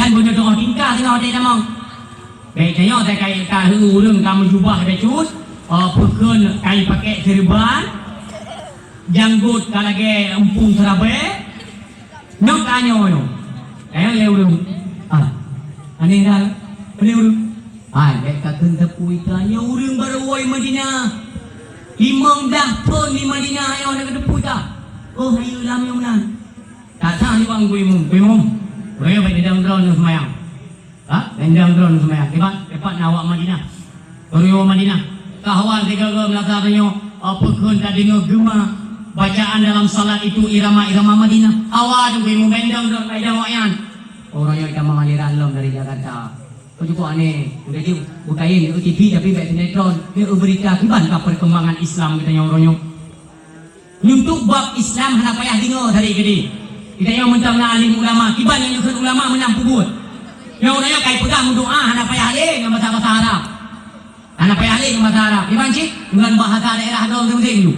kan boleh doa tingkah tengok dia namang. Baik tengok saya kaitkan urang kamu jubah becus, pekun kain pakai serban, janggut kalage empung serabe. Nok tanyo yo. Ayo le urang. Ane dah. Ane urang. Baik kakun tepui tanya urang barawai Madinah. Imam dah pun di Madinah ayo nak tepui tak? Oh ayo lam yang mana? Tak tahu ni bang kuimum. Boleh baik dalam drone semayang. Dalam drone semayang. Cepat nawak Madinah. Rio Madinah. Kahwal tiga melaksanakannya pekun tak dengar gema bacaan dalam salat itu irama-irama Madinah. Awal tu kuimum bendang drone baik dawayan. Orang yang kita mengalir alam dari Jakarta. Kau juga aneh. Udah dia bukain TV tapi baik sinetron. Dia berita kibankah perkembangan Islam kita yang orangnya. Untuk bab Islam hendak payah dengar dari gede. Kita yang mentang nak alim ulama, kiban yang nyusun ulama menang pubut. Yang orangnya kait pegang doa hendak payah alim dengan bahasa Arab. Hendak payah alim dengan bahasa Arab. Kiban cik dengan bahasa daerah dong teng tu.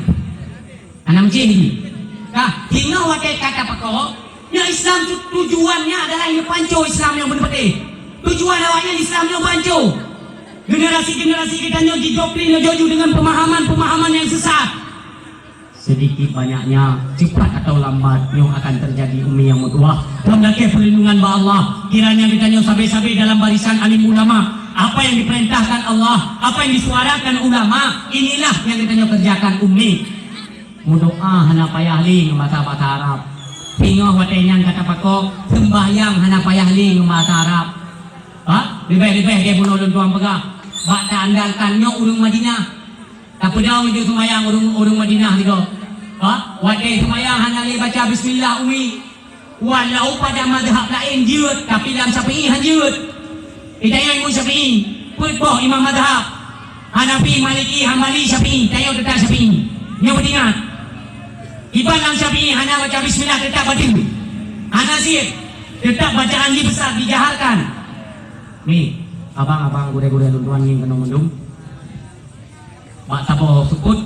Anak cik ni. Tinggal wakil kata pakok, yang Islam tujuannya adalah ini panco Islam yang benar-benar. Tujuan awalnya Islam yang panco. Generasi-generasi kita yang didoktrin jojo dengan pemahaman-pemahaman yang sesat. Sedikit banyaknya, cepat atau lambat yang akan terjadi umi yang mutuah. Hendaknya perlindungan Allah. Kiranya kita yang sabi-sabi dalam barisan alim ulama. Apa yang diperintahkan Allah, apa yang disuarakan ulama, inilah yang kita yang kerjakan umi. Mudoa hana payah ling bahasa Arab. Pingoh watenyan kata pakok, sembahyang hana payah ling bahasa Arab. Lebih-lebih dia bunuh tuan pegah. Bak tak andalkannya urung Madinah. Tak pedang dia semayang urung Madinah gitu. Wadai semayang hanya boleh baca bismillah umi. Walau pada mazhab lain jeut, tapi dalam Syafi'i jeut. Hidayah Imam Syafi'i, putbah imam mazhab. Hanafi, Maliki, Hambali, Syafi'i, tayo tetap Syafi'i. Yang beringat. Ibadah dalam Syafi'i hanya baca bismillah tetap batin. Hanazir tetap bacaan di besar dijahalkan. Nih, abang-abang gure-gure tuan yang kena mendung. Mak tabo sukut.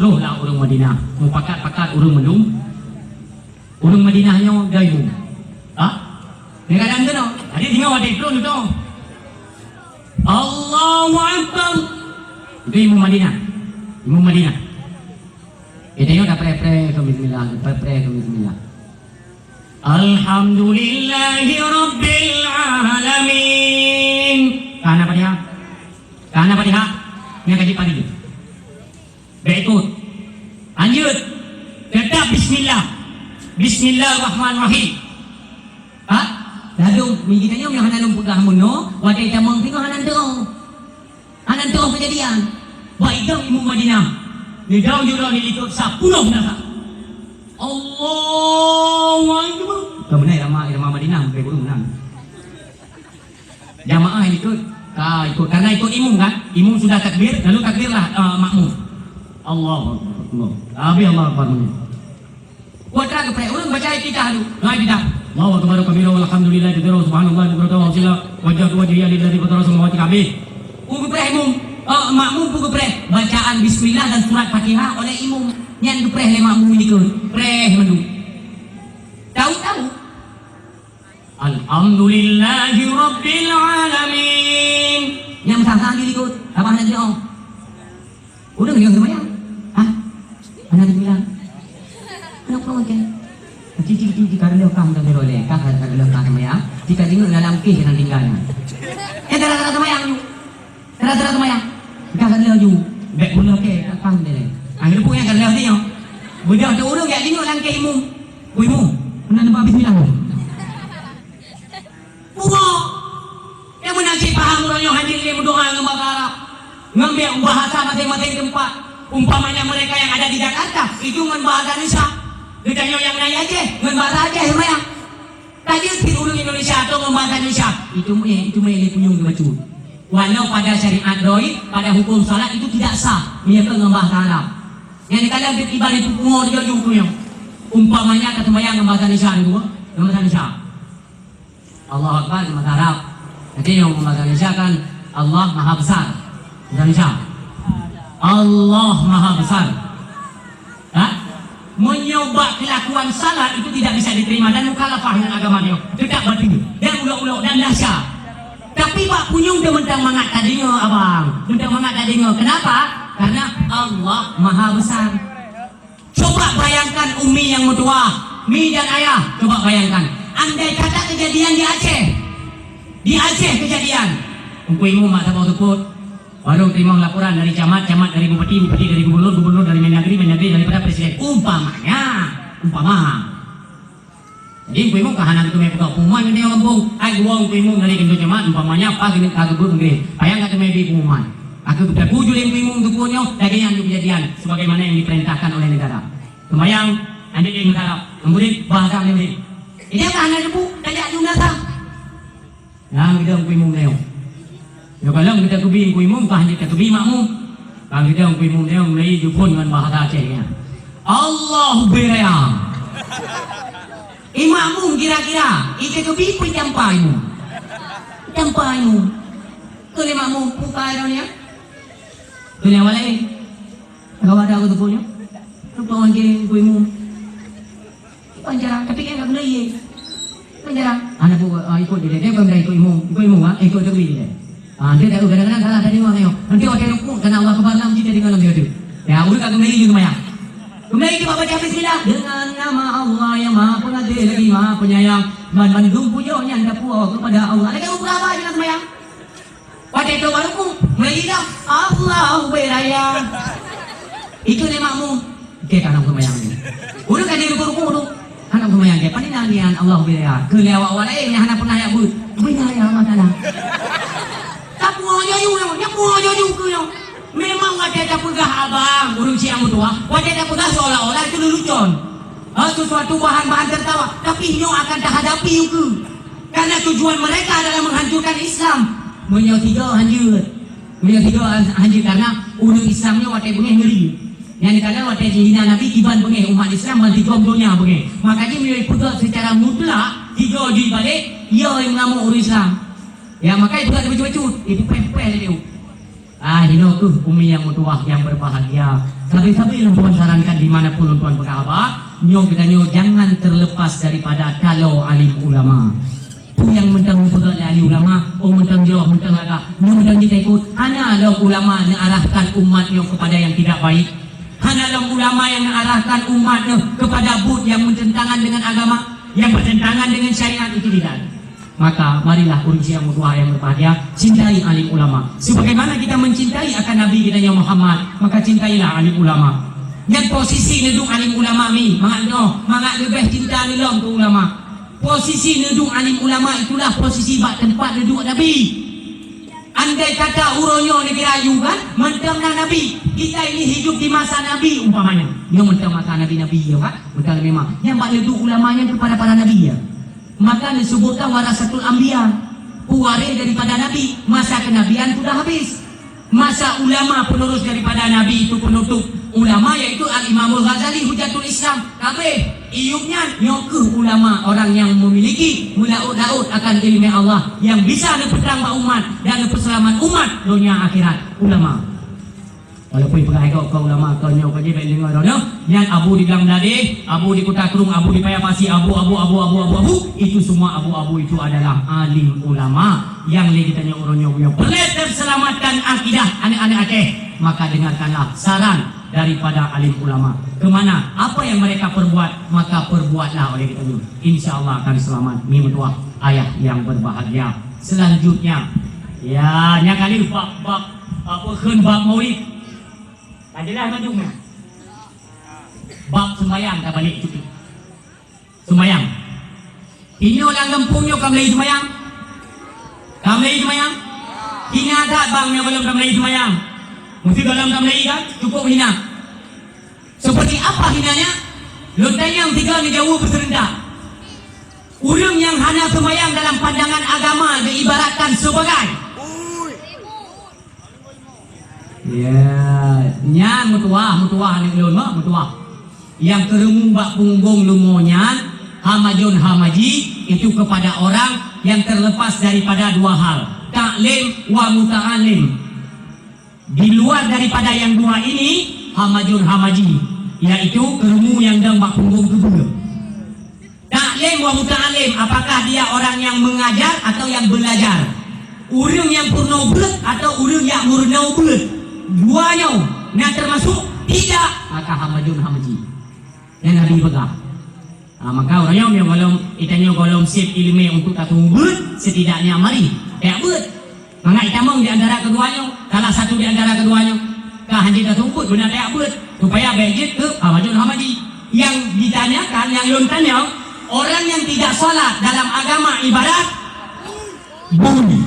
Loh lah urang Madinah. Mau pakat-pakat urang mendung. Urang Madinahnya gayung. Ni kadang tu no. Ada tinggal ada ikut tu. Allahu Akbar. Itu Imam Madinah. Imam Madinah. Tengok dah pre-pre ke bismillah. Pre-pre ke bismillah. Alhamdulillahi Rabbil Alamin. Kana Fatihah. Kana Fatihah. Ni kaji pagi tu. Berikut. Lanjut. Tetap bismillah. Bismillahirrahmanirrahim. Lalu minggu tanya yang hanan pegang muno, wadai tamang tengok hanan terong kejadian. Baik dong Imam Madinah. Ni daun jura ni ikut 10 nasa. Allahu Akbar. Kemudian irama Madinah sampai burung menang. Jamaah ikut. Ikut karena ikut imam kan. Imam sudah takbir, lalu takbirlah makmum. Allahu Akbar. Abi Allah Akbar. Kuatlah kepada orang baca Iftitah dulu. Iftitah. Allahu Akbar kabira walhamdulillah katsira subhanallah wa bihamdihi wa sila wajhatu wajhiya lillazi fatara samawati kabir. Imam makmum pugu preh bacaan bismillah dan surat Fatihah oleh imam. Nyan preh le makmum ni ke. Preh mendu. Tahu. Alhamdulillahi Rabbil Alamin. Yang sah-sah diri ikut. Abang nak doa. Udah yang semayang. Mana dia bilang? Kenapa kau makan? Cici karena kamu tak boleh. Kau kalau kau semayang, jika tinggal dalam kes yang tinggalnya. Terasa semayang. Terasa semayang. Kau kalau ju, baik pun okey. Kau deh. Akhirnya pun yang kalau dia, budak tu orang yang tinggal dalam kes imum. Imum, mana nampak bismillah? Bukan. Yang menasib paham orang yang hadir dia berdoa dengan bahasa Arab. Ngambil bahasa masing-masing tempat. Umpamanya mereka yang ada di Jakarta itu dengan bahasa Indonesia. Ditanya yang naik aja dengan bahasa aja semayang. Tadi urang Indonesia atau dengan bahasa Indonesia itu punya macam. Walau pada syariat doi, pada hukum salat itu tidak sah menyebut dengan bahasa Arab. Yang dikatakan ibarat itu pungo dia juga. Umpamanya kata semayang dengan bahasa Indonesia itu, dengan bahasa Indonesia. Allah Akbar dengan bahasa Arab. Jadi yang bahasa Indonesia kan Allah Maha Besar. Bahasa Indonesia. Allah Maha Besar. Menyoba kelakuan salah itu tidak bisa diterima dan mukhalafah dengan agama dia. Tidak berarti. dahsyat. Tapi Pak Punyung dia mentang mangat tak dengar abang. Mentang mangat tak dengar. Kenapa? Karena Allah Maha Besar. Coba bayangkan Umi yang mertua, Mi dan ayah. Coba bayangkan. Andai kata kejadian di Aceh. Di Aceh kejadian. Ibu mak tak tahu teput. Baru terima laporan dari camat dari bupati dari gubernur dari Mendagri daripada presiden. Umpamanya. Jadi ibu kahanan itu mereka pengumuman ini kampung. Uang ibu dari kendo camat umpamanya apa gini kagak begini. Ayang kata mebi pengumuman. Aku sudah tujuh ibu untuk punya daging yang kejadian sebagaimana yang diperintahkan oleh negara. Kemayang anda di negara kemudian bahasa ini. Ini kahanan ibu tanya juga tak. Yang kita ibu neo. Ya kalau kita kubi ibu kah kita kubi makmu. Kalau kita ibu neo mulai jupun dengan bahasa Acehnya. Allahu berayang. Imakmu kira-kira ika kebi pun campaimu kali makmu pukai dah ni ya kali awal ni kau ada aku tu punya lupa orang kiri kuimu panjang tapi kan tak kena ye panjang anak aku ikut dia pun dah ikut imu ikut kebi dia dia tak kadang-kadang salah tadi orang tengok nanti orang tengok kena Allah kebalam kita dengan dia tu ya udah tak kena ye juga maya. Kemudian kita baca bismillah dengan nama Allah yang Maha Pengadil lagi Maha Penyayang. Bandung pujonya anda puas kepada Allah. Ada berapa dengan semayang? Pada itu baru pun melihat Allah berayang. Itu ni makmu. Kita anak semayang ni. Udah kan dia berkumpul tu. Anak semayang dia. Pandai nyanyian Allah berayang. Kelewat awal ni anak pernah ya bu. Berayang Allah Taala. Tak puas jauh yang. Yang puas jauh ke yang. Memang wajah tak pegah abang urung siang tua. Wajah tak pegah seolah-olah itu lelucon. Sesuatu bahan-bahan tertawa. Tapi nyo akan terhadapi juga. Karena tujuan mereka adalah menghancurkan Islam. Menyo tiga hancur karena urung Islamnya wajah bengih ngeri. Yang dikatakan wajah hina Nabi kiban bengih umat Islam banti dunia bengih. Makanya menjadi putus secara mutlak tiga di balik ia yang mengamuk urung Islam. Ya makanya putus terbecut-becut. Itu pempel dia. Dino tuh Umi yang mutuah yang berbahagia. Sabi-sabi yang Tuhan sarankan dimanapun Tuhan berkata, kita jangan terlepas daripada kalau alim ulama. Tu yang mentang pegang alim ulama, mentang jawab, mentang agak, mentang kita ikut. Hanya Allah ulama yang arahkan umatnya kepada yang tidak baik. Hanya Allah ulama yang arahkan umatnya kepada bud yang bertentangan dengan agama, yang bertentangan dengan syariat itu tidak. Maka marilah urus yang mutuah yang berbahagia, cintai alim ulama. Sebagaimana kita mencintai akan Nabi kita yang Muhammad, maka cintailah alim ulama. Dan posisi nedung alim ulama ni, mangat lebih cinta nilom ke ulama. Posisi nedung alim ulama itulah posisi bak tempat nedung Nabi. Andai kata uronyo negara ayu kan, mentanglah Nabi. Kita ini hidup di masa Nabi umpamanya. Yang mentang masa Nabi ya kan, mentang memang. Yang bak nedung ulamanya kepada para Nabi ya. Maka disebutkan warasatul anbiya, pewaris daripada Nabi. Masa kenabian sudah habis. Masa ulama penerus daripada Nabi itu penutup ulama yaitu Al-Imamul Ghazali Hujatul Islam. Kabeh iupnya nyokuh ulama orang yang memiliki mulaut-laut akan ilmu Allah yang bisa nepetang umat dan nepeselamat umat dunia akhirat ulama. Walaupun pegang kau ulama kau nyo kau je dengar dah yang abu di Gang Dade, abu di Kota Kerung, abu di Payapasi, abu itu semua abu itu adalah alim ulama yang lagi tanya orangnya punya pelet terselamatkan akidah anak-anak Aceh. Maka dengarkanlah saran daripada alim ulama. Kemana apa yang mereka perbuat maka perbuatlah oleh kita dulu. InsyaAllah akan selamat. Ni metuah ayah yang berbahagia. Selanjutnya ya nya kali bab apa keun bab maulid. Adalah majumnya. Bab sembahyang tak balik cuti. Sembahyang. Ini orang kampungnya kamlai sembahyang. Kamlai sembahyang. Hina tak bangnya belum kamlai sembahyang. Mesti dalam kamlai kan cukup hina. Seperti apa hinanya? Lontai yang tiga ni jauh berserendah. Orang yang hanya sembahyang dalam pandangan agama diibaratkan sebagai nya mutuah ni ulun mak mutuah. Yang kerumung bak punggung lumonyan hamajun hamaji itu kepada orang yang terlepas daripada dua hal, taklim wa muta'alim. Di luar daripada yang dua ini hamajun hamaji yaitu kerumung yang dang bak punggung kedua. Taklim wa muta'alim, apakah dia orang yang mengajar atau yang belajar? Urang yang purna belut atau urang yang murna belut? Duanya nak termasuk tidak, maka hamajun hamaji yang Nabi pegang. Maka orang yang kalau itanya golong sip ilmu untuk tak belut, setidaknya mari tak belut. Maka itamong di antara keduanya, salah satu di antara keduanya kah hanya tak tumput benar tak belut supaya bejit ke hamajun hamaji. Yang ditanyakan, yang lun tanya, orang yang tidak sholat dalam agama ibadat bunyi.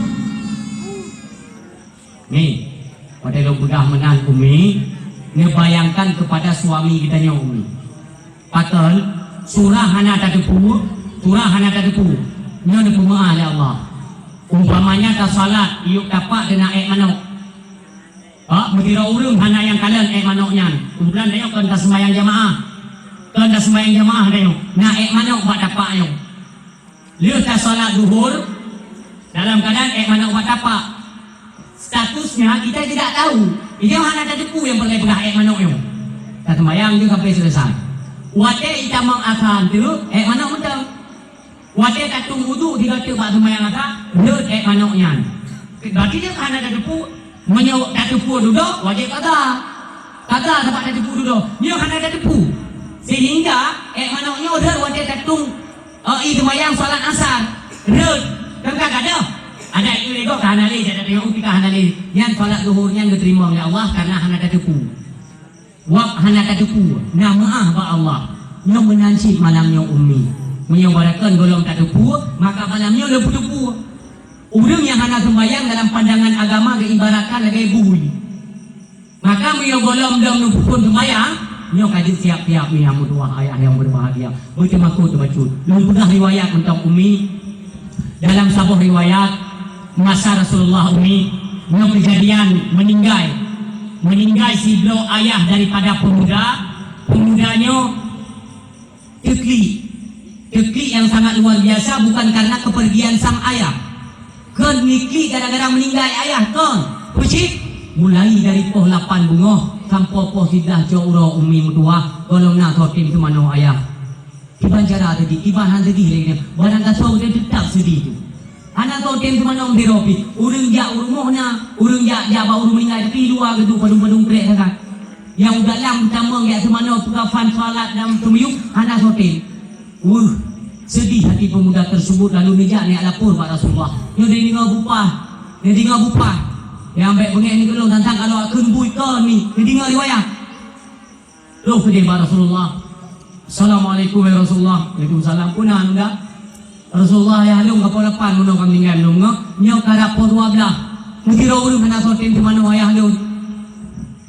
Nih, pada lo bedah menang Umi, ngebayangkan kepada suami kita nya Umi. Patel surah hana tadepu, surah hana tadepu. Nya depu maah ya Allah. Umpamanya tak salat, iuk dapat kena manok. Mentira urung hana yang kalian manoknya. Kemudian dia kan tak sembahyang jamaah. Kan dah sembahyang jamaah dia. Nak manok buat dapat yo. Dia tak salat zuhur dalam keadaan manok buat dapat. Statusnya kita tidak tahu. Dia hanya ada depu yang boleh pegang manok yo. Tak sembahyang juga sampai selesai. Wate kita mengakan tu manok betul. Wate katung wudu dia kata buat sembahyang apa? Dia manoknya. Berarti dia hanya ada depu menyok tak depu duduk wajib kata. Kata dapat ada depu duduk. Dia hanya ada depu. Sehingga manoknya udah wajib katung itu mayang salat asar. Red kan ada itu lego kanali jadi tengok upi kanali yang salat zuhurnya diterima oleh Allah karena hanya ada depu. Wak hanya ada depu. Nah maaf ba Allah. Yang menansib malamnya Ummi. Menyobarakan golong tak depu, maka malamnya lebih depu. Orang yang hanya sembahyang dalam pandangan agama diibaratkan sebagai bui. Maka golong dalam nupukun sembahyang nyo kaji siap-siap ni yang berdoa ayah yang berbahagia. Bertemakut terbacut. Lalu pernah riwayat tentang Umi dalam sebuah riwayat masa Rasulullah Umi nyo kejadian meninggal si beliau ayah daripada pemudanya tekli yang sangat luar biasa bukan karena kepergian sang ayah. Kan nikli gara-gara meninggal ayah kan. Pucik mulai dari poh 8 bunga sampai poh sidah jauh Umi mutua kalau nak sotim semano ayah iban cara tadi iban han tadi lagi barang kasau dia tetap sedih tu anak sotim semano diropi urang jak urmohna urang jak baru meninggal tapi dua gedung padung krek kan yang dalam tamang jak semano tukafan salat dalam tumyuk anak sotim sedih hati pemuda tersebut lalu nejak ni lapor pada Rasulullah dia dengar bupah yang baik bengek ni kalau tentang kalau akun buikan ni dengar riwayat loh kedai Rasulullah Assalamualaikum ya Rasulullah. Waalaikumsalam puna enggak Rasulullah ya long kapal lepan menong kami ngam long nyo kara po 12 mungkin urang hana sotin di mana ayah long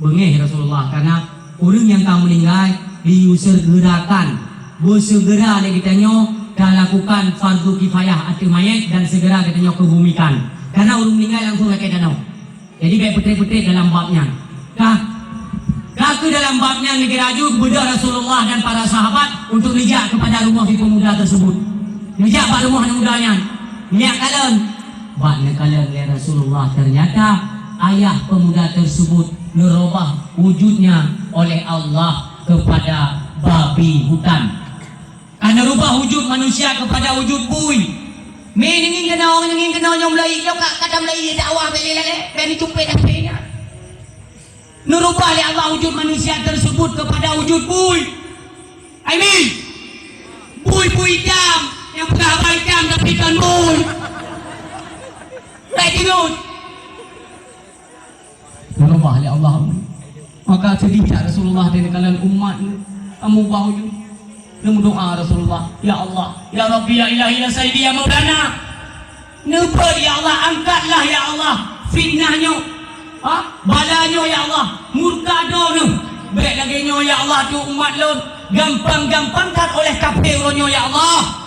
bengek Rasulullah karena urang yang kamu meninggal diusegerakan bersegera kita nyo dah lakukan fardu kifayah atau mayat dan segera kita nyo kebumikan karena urang meninggal langsung ke danau. Jadi baik putih-putih dalam babnya. Kaku dalam babnya negeri kepada Rasulullah dan para sahabat untuk nejak kepada rumah si pemuda tersebut. Nejak pak rumah mudanya. Niat kalian. Baknya kalian ya Rasulullah ternyata ayah pemuda tersebut merubah wujudnya oleh Allah kepada babi hutan. Karena rubah wujud manusia kepada wujud bui. Ingin kenal yang Melayu kau kata Melayu dakwah belele beni cumpet apanya nurubah oleh Allah wujud manusia tersebut kepada wujud bui bui hitam yang berapa hitam tapi kan bui baik tidur nurubah oleh Allah maka sedih Rasulullah dan kalian umat kamu bau Nemu doa Rasulullah, ya Allah, ya Rabbi, ya Ilahi, ya Sayyidi, ya Maulana. Nubah ya Allah, angkatlah ya Allah fitnahnya, balanya ya Allah, murkadanya, baik lagi ya Allah tu umat lo gampang-gampangkan oleh kafirnya ya Allah.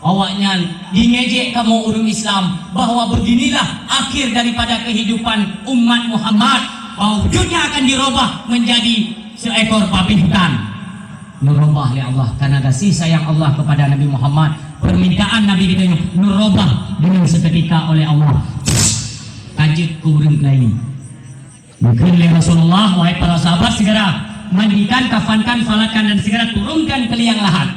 Awaknya dingejek kamu orang Islam bahwa beginilah akhir daripada kehidupan umat Muhammad, bahwa wujudnya akan dirubah menjadi seekor babi hutan. Nurubah ya Allah karena kasih sayang Allah kepada Nabi Muhammad, permintaan Nabi kita nurubah dengan seketika oleh Allah. Kajik kurang lain. Mungkin oleh Rasulullah, wahai para sahabat segera mandikan, kafankan, salatkan dan segera turunkan ke liang lahat.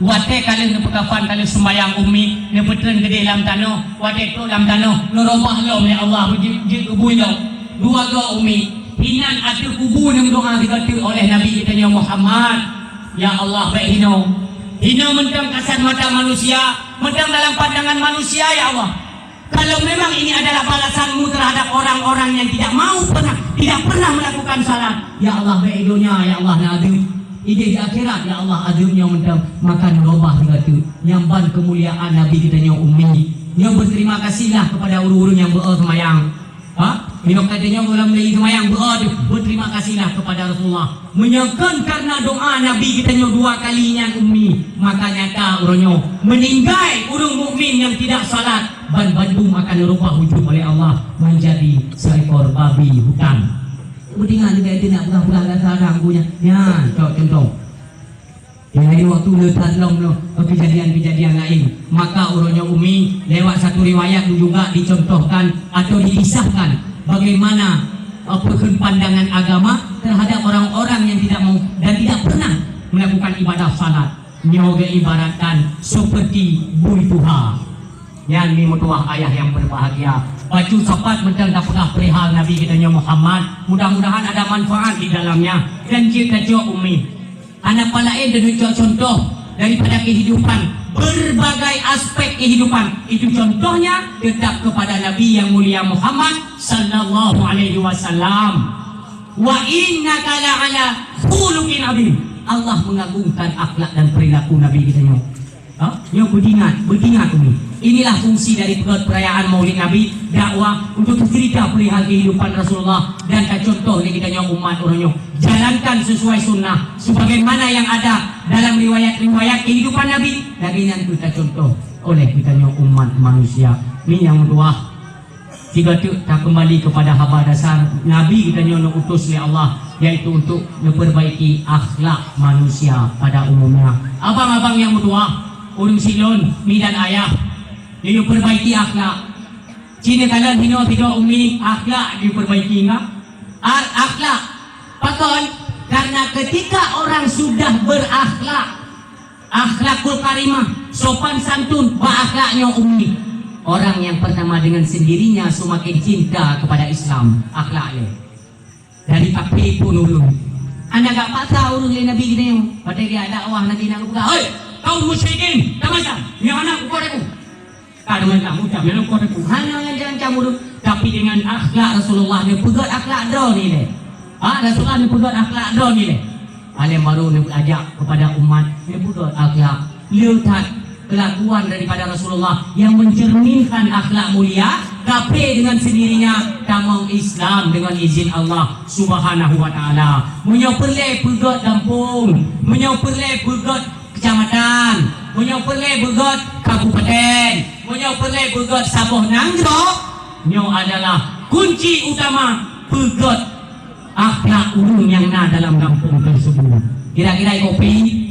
Wate kalau nak pekafan kalau sembayang umi, nak petren gede dalam tanah, wate tu dalam tanah, nak rumah lo ya Allah, jid kubur lo, dua go umi, hinan ada kubur yang doa dikata oleh Nabi kita Muhammad. Ya Allah baik hino mentang kasar mata manusia, mentang dalam pandangan manusia ya Allah. Kalau memang ini adalah balasanmu terhadap orang-orang yang tidak pernah melakukan salat, ya Allah baik dunia, ya Allah nak ada ide di akhirat, ya Allah adanya mentang makan robah dikata yang ban kemuliaan Nabi kita ummi. Yang berterima kasihlah kepada urung-urung yang bersemayang. Ini katanya dalam lagi semayang berterima kasihlah kepada Rasulullah. Menyangkan karena doa Nabi kita dua kalinya ummi, maka nyata urungnya meninggal urung mukmin yang tidak salat ban bandung akan rubah wujud oleh Allah menjadi seekor babi hutan. Kemudian dia nak pulang sarang punya. Ya, contoh. Yang ini waktu letak long kejadian-kejadian lain. Maka urangnya umi lewat satu riwayat juga dicontohkan atau dikisahkan bagaimana pandangan agama terhadap orang-orang yang tidak mau dan tidak pernah melakukan ibadah salat. Nyoga ibaratkan seperti bui tuha. Yang ni mutuah ayah yang berbahagia. Baju sapat mentang tak pernah perihal Nabi kita Muhammad. Mudah-mudahan ada manfaat di dalamnya. Dan jika umi, anak palain dan contoh daripada kehidupan, berbagai aspek kehidupan. Itu contohnya tetap kepada Nabi yang mulia Muhammad sallallahu alaihi wasallam. Wa innaka la'ala khuluqin azim. Allah mengagungkan akhlak dan perilaku Nabi kita. Yang beringat umi. Inilah fungsi dari perayaan Maulid Nabi, dakwah untuk cerita perihal kehidupan Rasulullah dan contoh ni kita umat orangnya. Jalankan sesuai sunnah sebagaimana yang ada dalam riwayat-riwayat kehidupan Nabi. Lagi yang kita contoh oleh kita umat manusia. Ini yang kedua. Jika tak kembali kepada haba dasar Nabi kita utus oleh Allah, yaitu untuk memperbaiki akhlak manusia pada umumnya. Abang-abang yang kedua, urung silon, mi dan ayah, dia perbaiki akhlak. Cina kalian hino tidak umi akhlak diperbaiki enggak? Akhlak. Pakon karena ketika orang sudah berakhlak, akhlakul karimah, sopan santun, akhlaknya umi. Orang yang pertama dengan sendirinya semakin cinta kepada Islam, akhlaknya. Dari pakai pun urung. Anda tak patah urung Nabi kita yang pada dia dakwah nanti nak buka. Hei, kau musyrikin, tak macam yang anak kau aku. Kalau mereka ucap yang kau aku, hanya yang jangan campur. Tapi dengan akhlak Rasulullah ni pegat akhlak dah ni le. Rasulullah ni pegat akhlak dah ni le. Alim baru ni ajak kepada umat ni pegat akhlak. Lihat kelakuan daripada Rasulullah yang mencerminkan akhlak mulia. Tapi dengan sendirinya tamang Islam dengan izin Allah Subhanahu wa taala. Menyoperle pegat kampung, menyoperle pegat kecamatan, menyoperle pegat kabupaten, menyoperle pegat Sabah Nanggro. Nyo adalah kunci utama pegat akhlak urung yang na dalam kampung tersebut. Kira-kira kopi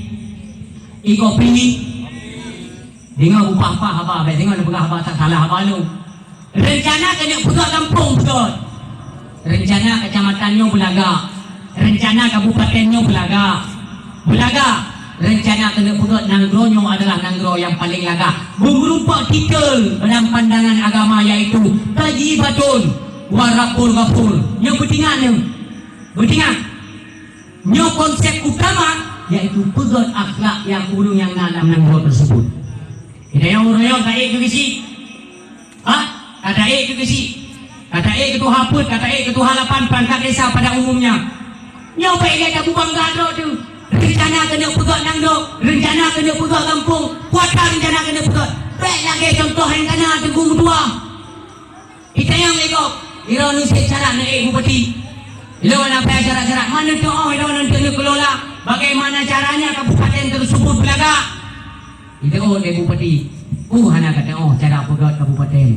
dengar upah-upah apa dengar pegah apa tak salah apa lu. Rencana kena pegat kampung betul. Rencana kecamatannya Belaga. Rencana kabupatennya Belaga. Rencana kena pegat Nanggronyo adalah Nanggro yang paling laga. Berupa titel dalam pandangan agama iaitu tajibatun warapul ghafur. Yang bertingan. Nyo konsep utama iaitu pegat akhlak yang urung yang dalam Nanggro tersebut. Kita yang urung tak juga si. Kata juga si. Kata ketua haput, kata ketua halapan perangkat desa pada umumnya. Nyo baik dia tak bangga tu. Rencana kena pegat Nangdo, rencana kena pegat kampung, kuatkan rencana kena pegat. Baik lagi contoh yang kena teguh dua. Kita yang legok, ironi secara naik bupati. Ilo nak payah syarat-syarat mana tu ilo nanti kelola. Bagaimana caranya kabupaten tersebut Belaga? Itu oleh bupati. Hana kata cara pegat kabupaten.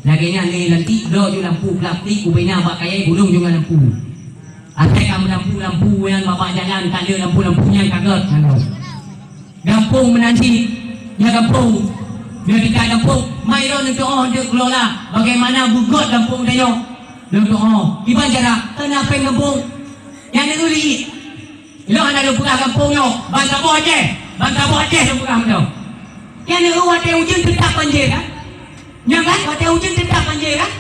Laginya ni nanti do ju lampu klapti ubina bak kaya gulung juga lampu. Atai kamu lampu yang bapak jalan tak ada lampu-lampunya kaget. Gampung menanti. Ya gampung. Dia tidak gampung. Mai do nanti dia kelola. Bagaimana bugot gampung dia. Dia gimana cara? Kenapa gampung? Yang nak uli. Ilo anda ada buka kampungnya. Bangsa boh je. bangka Aceh tu bukan tu. Yang ni wate ujung tetap banjir kan? Yang kan wate ujung tetap banjir kan?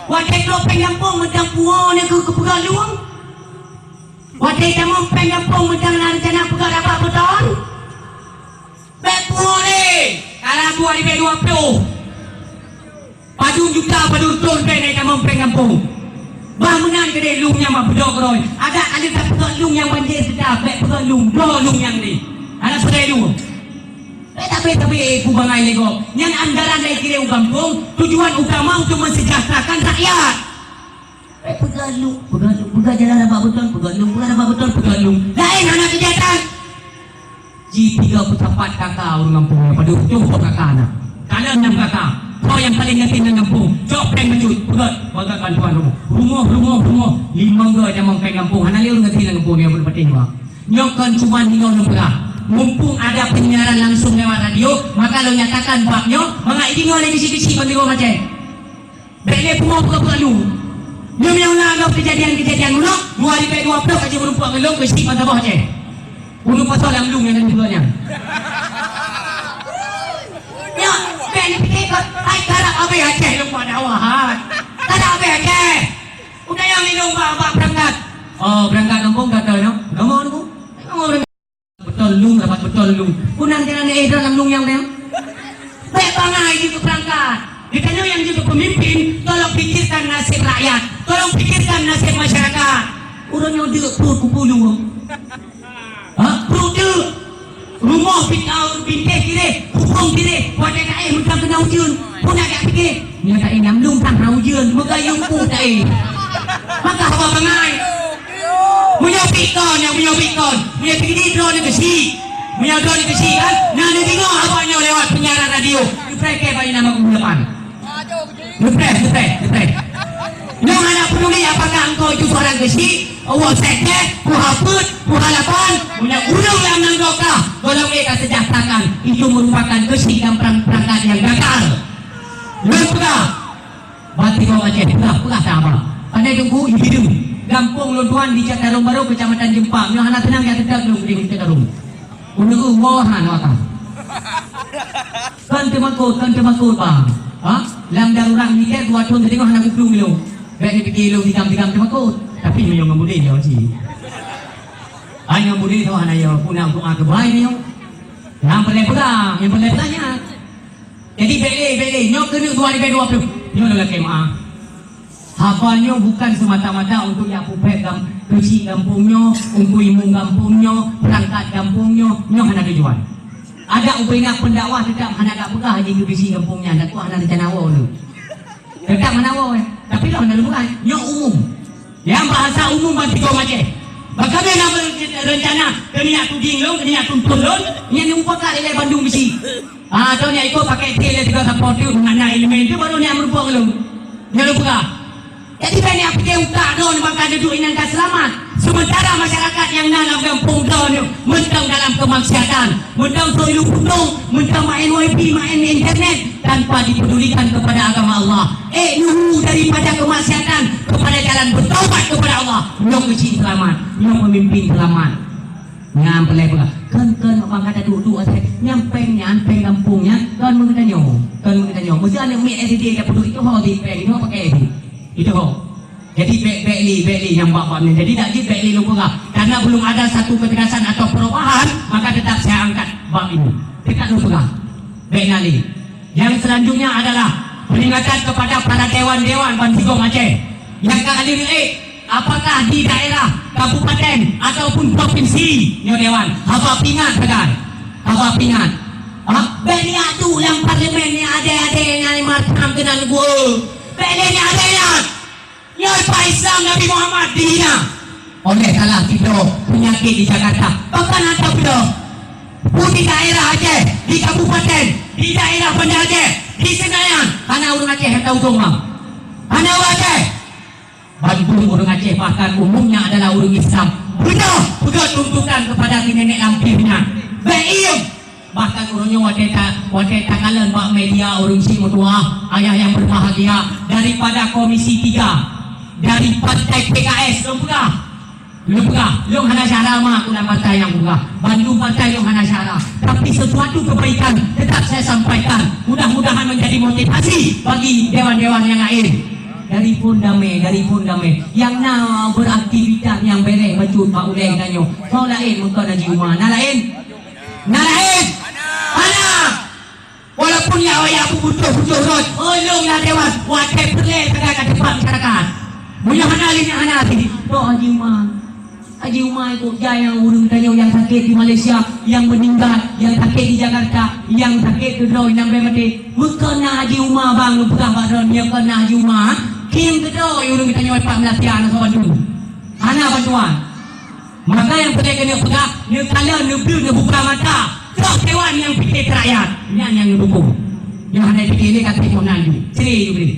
Wate kelopeng kampung macam puan ni ke Pegalung. Wate tamam peng kampung macam rencana pegal dapat beton. Bet puan ni. Kalau buat di B20. Padu juta padu ton naik tamam peng kampung. Bangunan kedai lung yang bedok roy. Ada tak pegalung yang banjir sedap. Bet pegalung, lung yang ni. Ada sedai dulu. Tapi ku bangai lego. Yang anggaran dari kira kampung tujuan utama untuk mensejahterakan rakyat. Pegalung jalan dapat betul, pegalung. Lain anak kejahatan. G3 putapat kakak orang kampung pada tuh kakak anak. Kanan 6 kakak. Kau yang paling ngerti dengan kampung. Jok peng mencut. Pegat bagakan tuan rumah. Rumah. 5 ke jamang peng kampung. Anak dia orang ngerti dengan kampung dia berpatih juga. Nyokan cuma hinau nempera. Mumpung ada penyiaran langsung lewat radio, maka lo nyatakan baknya mga idingo lagi kisi-kisi bandiro macam bele pumo pegalu nyom yang nanggap kejadian uno 2020 kaji berupa ngelong kisi pada bawah je ulu pasal yang lung yang dulunya ya bele pikir ai karap abe aceh lo pada awah karap abe aceh udah yang minum bak berangkat berangkat kampung kata no ngomong betul lung punang jalan dalam lung yang dem baik bangai itu berangkat ditanya yang juga pemimpin tolong pikirkan nasib rakyat tolong pikirkan nasib masyarakat urangnya dia puluh perut rumah pintai kiri hukum kiri wadah kain mentang kena ujian pun agak fikir ni tak inam lung tang ujian megayung pun tak maka apa bangai punya pikon punya tinggi drone ke si punya drone ke si kan nanti tengok abangnya lewat penyiaran radio mereka bagi nama kemuliaan Lepas yang anak peduli apakah engkau itu seorang ke si awak sekte kuhaput kuhalapan punya undang yang nanggokah kalau mereka sejahterakan itu merupakan kesi dan perangkat yang gagal lepas batik kau macam pula sama pandai tunggu hidup Kampung Lontuan di Cakarung Baru, Kecamatan Jempang. Yang anak tenang yang tetap belum di Cakarung. Untuk wahan wakam. Kan temakut bang. Lam darurat ni kan dua tahun tengok anak kuplung lo. Baik ni pergi lo tikam temakut. Tapi yang ngamudin dia sih. Yang ngamudin tu anak yang punang untuk aku baik ni. Yang boleh tanya. Jadi beli. Nyok kena 2020. Nyok lagi maaf. Habanyo bukan semata-mata untuk yang pegang kecil kampungnya, untuk imung kampungnya, perangkat kampungnya, nyo hana tujuan. Ada upaya pendakwah tetap hana tak pegah haji kecil kampungnya, tak kuah hana rencana awal tu. Tetap hana awal tapi lah hana bukan, nyo umum. Yang bahasa umum bagi kau macam. Bagaimana rencana kena tuding lo, kena tuntun lo, yang diupakan oleh Bandung besi. Atau yang ikut pakai tele juga support tu dengan elemen tu baru yang merupakan lo. Nyo lupa. Jadi banyak pergi utak don bangka duduk inan tak selamat. Sementara masyarakat yang dalam kampung don mentang dalam kemaksiatan, mentang soilu punung, mentang main wifi, main internet tanpa dipedulikan kepada agama Allah. Nuhu daripada kemaksiatan kepada jalan bertaubat kepada Allah. Nyok kecil selamat, nyok pemimpin selamat. Ngam pelai pula. Kan bangka dah duduk atas nyampeng kampungnya kan mengenanya. Mesti ada mi SDA yang peduli itu hal di peng itu pakai itu jadi beli yang bapaknya jadi tak jadi beli lupa karena belum ada satu ketegasan atau perubahan maka tetap saya angkat bab ini tetap lupa beli yang selanjutnya adalah peringatan kepada para dewan-dewan Bantigong Aceh yang kali ini apakah di daerah kabupaten ataupun provinsi nyo dewan apa pingat pegang apa pingat beli atu yang parlimen ni ada yang martam kenal gua beli ni ada yang Pak Islam Nabi Muhammad dihina oleh salah kita penyakit di Jakarta bahkan ada pula di daerah Aceh di kabupaten di daerah Bandar Aceh di Senayan karena orang Aceh yang tahu semua karena orang Aceh Bandung orang Aceh bahkan umumnya adalah orang Islam benar juga tuntutan kepada nenek lampirnya baik bahkan orangnya wadah tangalan bak media orang si mutua ayah yang berbahagia daripada Komisi 3 dari Partai PKS lu buka hana syara mah aku nak partai yang buka Bandung partai yang hana syara tapi sesuatu kebaikan tetap saya sampaikan. Mudah-mudahan menjadi motivasi bagi dewan-dewan yang lain. Dari pun damai. Yang nak beraktivitas yang beres becut Pak Uleng danyo. Kau lain muka dan jiwa. Nak lain? Mana? Walaupun ya butuh rot. Tolonglah dewan. Wakil perleh tengah ke depan masyarakat. Punya hana doa Haji Umar itu yang urung tanya yang sakit di Malaysia, yang meninggal, yang sakit di Jakarta, yang sakit di Doi yang mati. Bukan Haji Umar bang, lu pegang badan dia kena Haji Umar. Kim ke Doi urung tanya Pak Melatian atau bantu. Hana bantuan. Maka yang perlu kena pegang, dia kala dia buka mata. Kau dewan yang fikir rakyat, yang dukung. Yang ada fikir ini kata Monandu. Sini beri.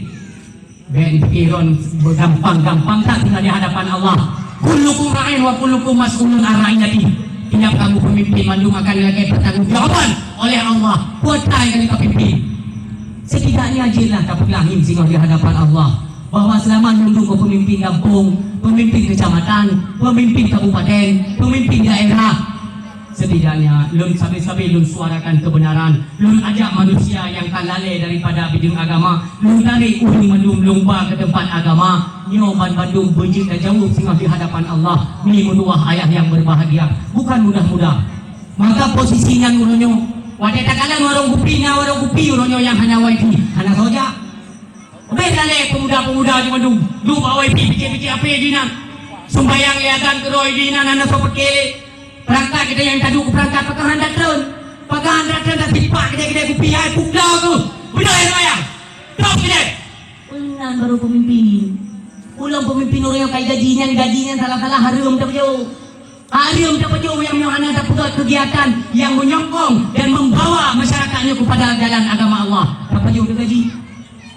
Ben fikiran gampang tak tinggal di hadapan Allah. Kullukum ra'in wa kullukum mas'ulun an ra'iyati. Tiap kamu pemimpin mandung akan lagi bertanggungjawab oleh Allah. Buat kali pimpin. Setidaknya jelas tak pelangin singgah di hadapan Allah bahwa selama nunduk ke pemimpin kampung, pemimpin kecamatan, pemimpin kabupaten, pemimpin daerah, setidaknya lun sabi-sabi lun suarakan kebenaran, lun ajak manusia yang kalale daripada bidang agama, lun tarik uring mandung lomba ke tempat agama. Nyoman Bandung benjik dan jauh singgah di hadapan Allah. Ini menua ayah yang berbahagia, bukan mudah-mudah. Maka posisinya nurunyo wadah takalan warung gupi nurunyo yang hanya wifi hanya saja beda le pemuda-pemuda di Bandung lupa wifi pikir-pikir apa ya dina sumbayang liatan keroi dina nana sopekele perangkat kita yang tadu perangkat pakahan datun dah tipak kita gupi ay puklau tu benar ya bayang tak kita ulang baru pemimpin ulang pemimpin orang yang kaya gajinya salah-salah harum tak jauh yang menyokong tak pegat kegiatan yang menyokong dan membawa masyarakatnya kepada jalan agama Allah tak jauh gaji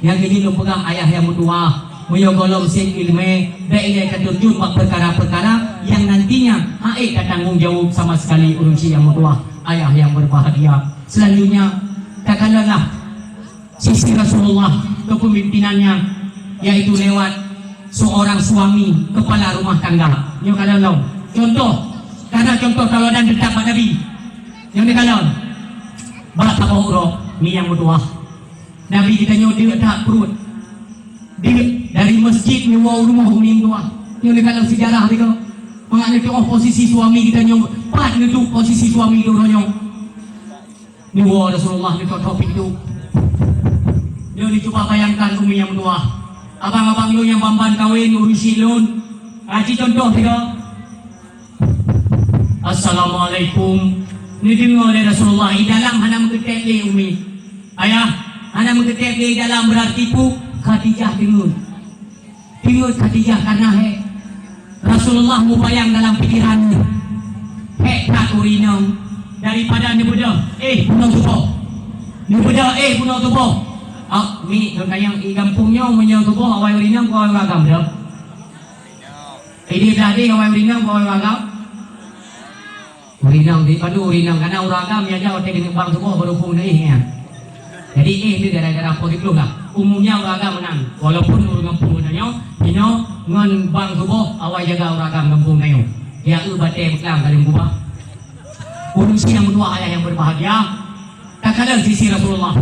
yang gaji lu pegang ayah yang mentua menyogolong sen ilmu dan ia akan terjun buat perkara-perkara yang nantinya tak tanggung jawab sama sekali urusi yang mentua ayah yang berbahagia. Selanjutnya katakanlah sisi Rasulullah kepemimpinannya yaitu lewat seorang suami kepala rumah tangga. Yang kalau contoh kalau dan dekat Pak Nabi yang kalau baca bau ni yang berdoa Nabi kita dia tak perut dia dari masjid ni rumah ni doa yang kalau sejarah dia mengenai tu posisi suami kita nyong pat duduk posisi suami dia nyong ni Rasulullah ni topik tu dia dicoba bayangkan umi yang berdoa abang-abang lu yang bamban kawin urusi lun haji contoh dia Assalamualaikum ni dengar oleh Rasulullah di dalam hana mengetep le umi ayah hana mengetep le dalam berarti pu Khadijah dengar Khadijah karena Rasulullah mubayang dalam pikirannya tak urinam daripada ni budak bunuh tubuh ni kayang kampungnya menyang tubuh awal urinam kau agam dah dia tadi awal urinam kau agam urinam di padu urinam karena orang agam yang jauh dengan bang tubuh berhubung dengan jadi itu gara-gara politik lah umumnya orang agam menang walaupun orang kampung menang ngan bang tubuh awal jaga orang agam kampung menang dia ubate beklam kali gubah urusi yang menua ayah yang berbahagia tak kalah sisi Rasulullah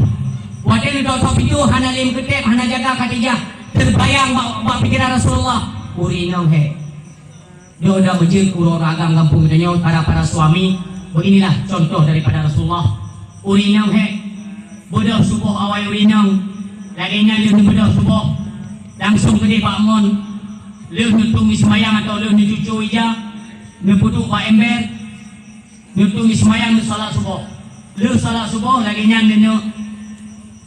wadah ni top itu hana lim ketep hana jaga Khadijah terbayang bak pikiran Rasulullah urinam dia dah berjeng orang agam kampung menang para suami beginilah contoh daripada Rasulullah urinam bodoh subuh awal urinam laginya dia bodoh subuh langsung ke Pak Mon lu nutung ismayang atau lu cucu ija lu putuk Pak Ember nutung ismayang lu salat subuh laginya dia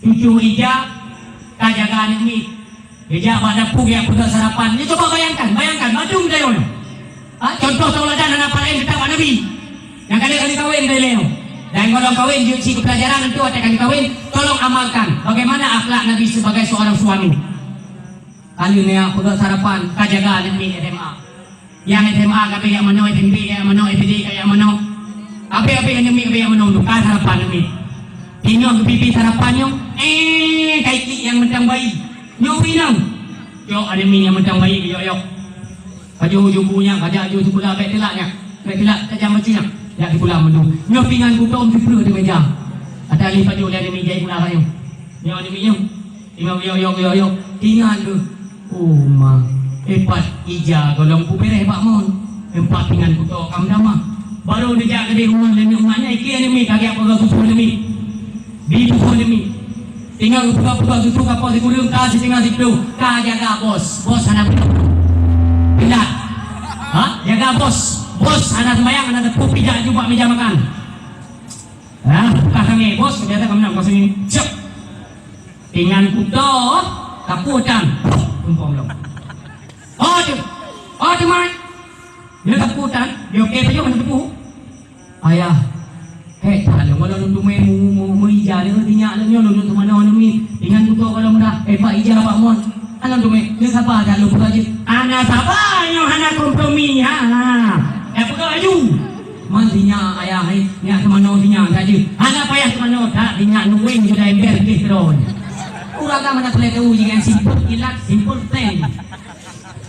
cucu ija tak jaga anak ni ija pada pug yang putar sarapan ni coba bayangkan madung dayon contoh tauladan anak lain kita Pak Nabi yang kali-kali kawin dari Leo dan kalau kawin si pelajaran itu ada kali kawin tolong amalkan bagaimana akhlak Nabi sebagai seorang suami kali ni putar sarapan kajaga anak ni SMA yang SMA kape yang mana FMB yang mana FD kayak mana apa yang nyemi yang mana kan harapan Nabi Tinyo pipi sarapannya kaiki yang mentang bayi nyuri nang yo ada min yang mentang bayi yo baju punya kajak ju sebelah bet telaknya bet telak tajam macamnya Ya di pulang mendu. Nyo pingan ku tom di meja. Ada lipat yo di meja ku lah kayu. Nyo di meja. Yo. Pingan tu. Oh ma. Epat ija golong ku bereh pak mon. Empat pingan ku to kam dama. Baru dia gede rumah dan rumahnya iki ni kagak apa tu ni. Di tu ni. Tinggal buka tutup kapal di gurung kasih tinggal situ. Kah jaga bos anak pindah. Ha? Jaga bos anak sembahyang anak tepuk pijak jumpa meja makan. Buka kami bos ternyata kamu nak kosong ini. Cep. Tinggal kuto kaputan. Tumpang belum. Oh tu mai. Dia kaputan. Dia okey saja mana tepuk. Ayah. Tak ada kalau untuk mau ija dia tinyak dia nyo mana ni dengan kuto kalau mudah pak ija pak mon anak tu dia siapa dah lupa aja anak siapa yang anak kompromi buka aju man tinyak ayah ni ke mana tinyak saja anak payah ke mana tak tinyak nuwing sudah ember ke terus urang kan mana boleh tahu dengan simple ilat simple thing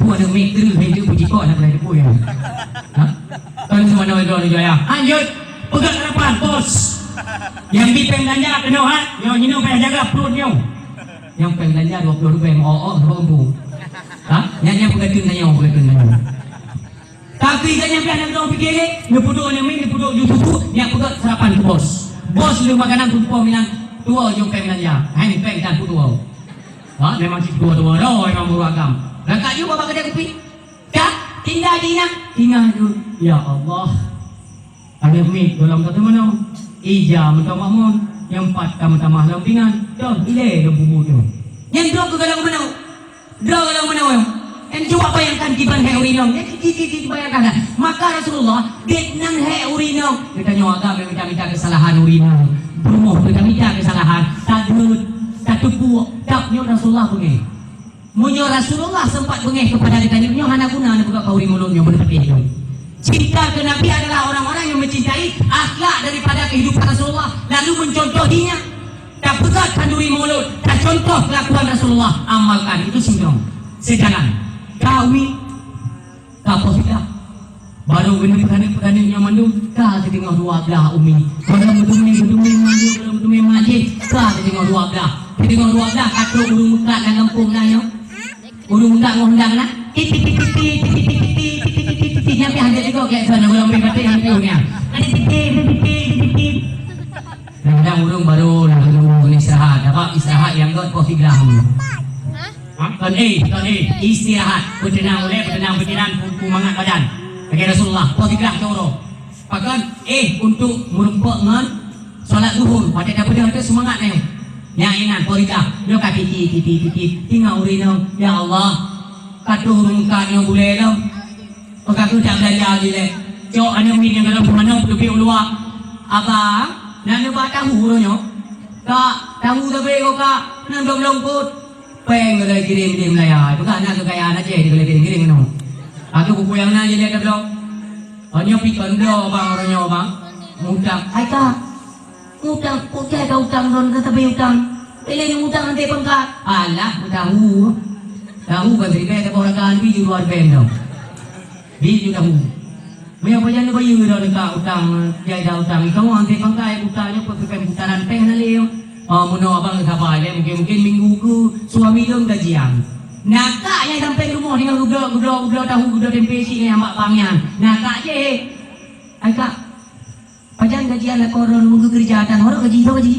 buat ada make terus dia puji kau nak boleh tahu ya kan semua nak dia ya lanjut pegang harapan bos yang bipeng belanja kena nyo nyino payah jaga perut nyo yang peng belanja 20 rupiah mau rombu yang pegatun nyo tapi kan yang pian nak fikir ni puduk ni puduk YouTube yang pegat sarapan tu bos lu makanan tumpah minang tua jo peng belanja hang peng dan puduk memang si tua memang beragam langkah you bapak kedai kopi tinggal tu ya Allah. Ada mi dalam kata mana? Ija minta makmun. Yang empat kamu tamah lampingan. Dah ile dah bumbu tu. Yang dua ke galang mana? Dua galang mana? Yang cuba bayangkan kiban hai urinong. Kita bayangkan. Maka Rasulullah ditnan hai urinong. Kita nyawa agak minta kesalahan urinong. Berumuh kita minta kesalahan. Tak tupu. Tak nyawa Rasulullah bengih. Munyo Rasulullah sempat bengih kepada kita. Nyawa anak guna buka kauri mulutnya berpetih. Cinta ke Nabi adalah orang-orang yang mencintai akhlak daripada kehidupan Rasulullah lalu mencontohinya. Tak pegat kanduri mulut, tak contoh kelakuan Rasulullah, amalkan itu sindrom. Sejalan kawi kapal kita baru kena petani yang mandu kah tengok dua belah umi kalau bedumi mandu kalau bedumi majid kah tengok dua belah katuk urung muka dan lempung nayo urung muka ngondang nak titik nyampe hadir juga kayak sana belum berbatik yang punya. Kadang urung baru nak urung istirahat. Apa istirahat yang got kopi geram. Kan istirahat. Bertenang bertenang kumangat badan. Bagi Rasulullah kopi geram coro. Pakan untuk merempok dengan solat zuhur. Pada dapat dia semangat ni. Nyainan kopi geram. Dia kaki titi tinggal urinong. Ya Allah. Katuh muka yang boleh dah. Pagkaku tak belajar je leh. Cok ane min yang dalam mana pergi luar. Abang, nak buat tahu nyo. Kak, tahu tapi kok kak nang belum put. Peng kalau kirim layar. Bukan nak kekayaan aja dia kalau kirim no. Aku buku yang nak je dia belum. Hanya pikir dia bang orangnya bang. Utang. Hai kak. Utang, kau utang don tapi utang. Pilih utang nanti pengkat. Alah, tahu. Tahu kan cerita ke orang kan biji luar bendo. Biji tahu. Mereka jangan bayu dah dekat utang, jaga utang. Kamu nanti pangkai utangnya pergi putaran teh nalih. Muno abang sabar le mungkin minggu ke suami dia gajian. Nakak yang sampai rumah dengan gudok tahu gudok tempe si dengan mak pangyan. Nakak je. Ai kak. Pajan gajian lah koron munggu kerjaan orang gaji tu gaji.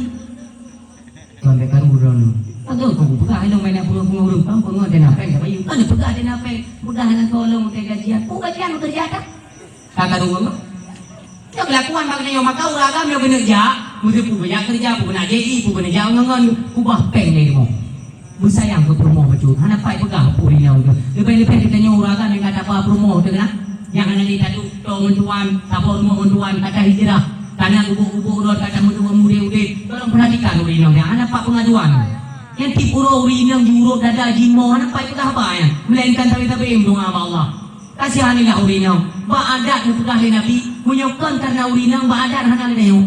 Sampai kan buron. Aduh, kau buka ini main apa pengurus, kau pengurus dan apa yang bayu. Kan buka dan apa? Bukan hanya tolong untuk gajian. Kau gajian untuk kerja tak? Kata rumah. Yang kelakuan maknanya yang makau ragam yang bekerja, mesti pun banyak kerja, pun nak jadi, pun banyak jauh ngan, kubah peng dari rumah. Bersayang ke promo macam, anak pai pegang puri yang tu. Lepas kita nyawa ragam yang kata apa promo tu kan? Yang anak ni tadi tu mentuan, tapau rumah mentuan, kata hijrah, tanah ubuk urut, kata mentuan murid. Tolong perhatikan urinang yang anak pak pengaduan. Yang tipuro urinang jurut dada jimo, anak pai pegang apa ya? Melainkan tapi doa Allah. Kasihanilah urinang. Ba'adat mudah Nabi menyokong karena urinang ba'adat hanal neo.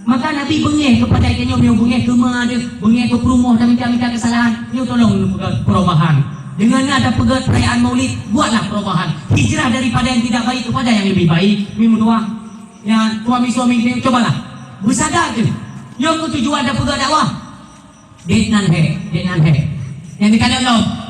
Maka Nabi bengih kepada ikannya bengih ke mana dia, bengih ke perumah dan minta kesalahan. Dia tolong perubahan. Dengan ada pegat perayaan Maulid, buatlah perubahan. Hijrah daripada yang tidak baik kepada yang lebih baik. Mimpi doa. yang suami-suami ni cobalah bersadar je. Yang tujuan daripada dakwah. Dead nan hai. Yang dikatakan Allah